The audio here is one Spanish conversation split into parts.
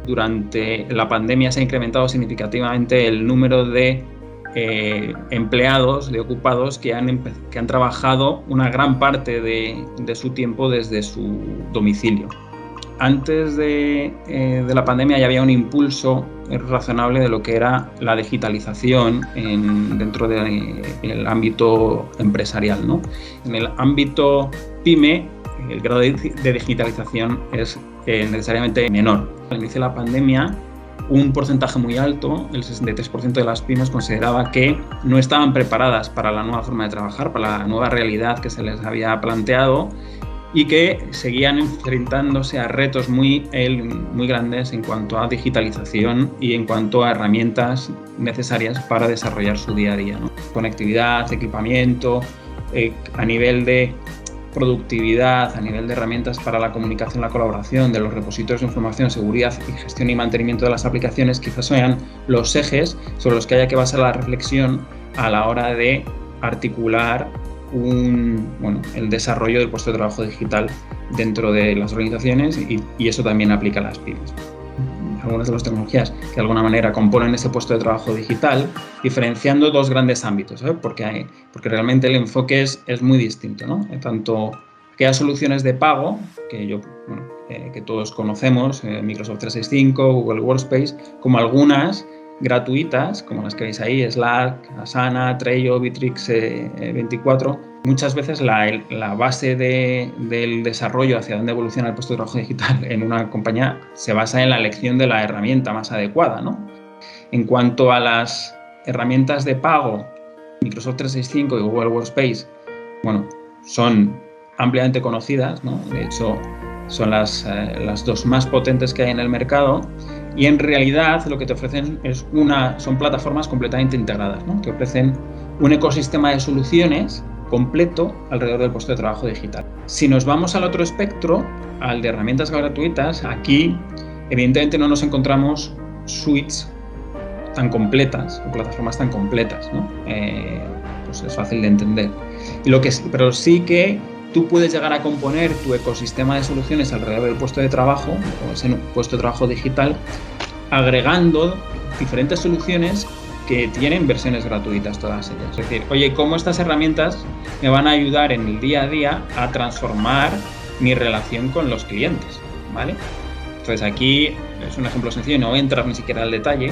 durante la pandemia se ha incrementado significativamente el número de empleados, de ocupados que han trabajado una gran parte de su tiempo desde su domicilio. Antes de la pandemia ya había un impulso razonable de lo que era la digitalización dentro del ámbito empresarial, ¿no? En el ámbito PYME, el grado de digitalización es necesariamente menor. Al inicio de la pandemia, un porcentaje muy alto, el 63% de las pymes, consideraba que no estaban preparadas para la nueva forma de trabajar, para la nueva realidad que se les había planteado, y que seguían enfrentándose a retos muy grandes en cuanto a digitalización y en cuanto a herramientas necesarias para desarrollar su día a día, ¿no? Conectividad, equipamiento, a nivel de productividad, a nivel de herramientas para la comunicación, la colaboración, de los repositorios de información, seguridad y gestión y mantenimiento de las aplicaciones, quizás sean los ejes sobre los que haya que basar la reflexión a la hora de articular el desarrollo del puesto de trabajo digital dentro de las organizaciones, y eso también aplica a las pymes. Algunas de las tecnologías que de alguna manera componen ese puesto de trabajo digital, diferenciando dos grandes ámbitos, ¿eh? Porque realmente el enfoque es muy distinto, ¿no? Tanto aquellas soluciones de pago que todos conocemos, Microsoft 365, Google Workspace, como algunas gratuitas, como las que veis ahí, Slack, Asana, Trello, Bitrix 24. Muchas veces la base del desarrollo hacia dónde evoluciona el puesto de trabajo digital en una compañía se basa en la elección de la herramienta más adecuada, ¿no? En cuanto a las herramientas de pago, Microsoft 365 y Google Workspace, son ampliamente conocidas, ¿no? De hecho, son las dos más potentes que hay en el mercado, y en realidad lo que te ofrecen son plataformas completamente integradas, ¿no? Te ofrecen un ecosistema de soluciones completo alrededor del puesto de trabajo digital. Si nos vamos al otro espectro, al de herramientas gratuitas, aquí evidentemente no nos encontramos suites tan completas o plataformas tan completas, ¿no? Pues es fácil de entender. Pero sí que tú puedes llegar a componer tu ecosistema de soluciones alrededor del puesto de trabajo o ese puesto de trabajo digital, agregando diferentes soluciones que tienen versiones gratuitas todas ellas. Es decir, oye, ¿cómo estas herramientas me van a ayudar en el día a día a transformar mi relación con los clientes? ¿Vale? Entonces aquí es un ejemplo sencillo, no voy a entrar ni siquiera al detalle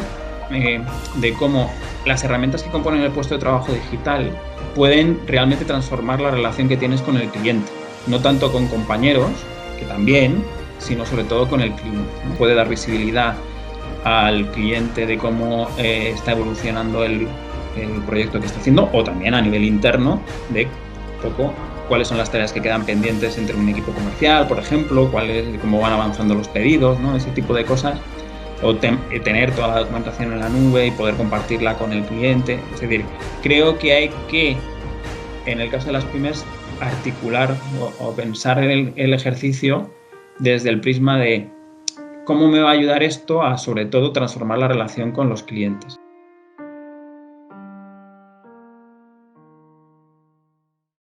de cómo las herramientas que componen el puesto de trabajo digital pueden realmente transformar la relación que tienes con el cliente. No tanto con compañeros, que también, sino sobre todo con el cliente, ¿no? Puede dar visibilidad al cliente de cómo está evolucionando el proyecto que está haciendo, o también a nivel interno de cuáles son las tareas que quedan pendientes entre un equipo comercial, por ejemplo, cómo van avanzando los pedidos, ¿no? Ese tipo de cosas. O tener toda la documentación en la nube y poder compartirla con el cliente. Es decir, creo que hay que, en el caso de las pymes, articular o pensar en el ejercicio desde el prisma de cómo me va a ayudar esto a, sobre todo, transformar la relación con los clientes.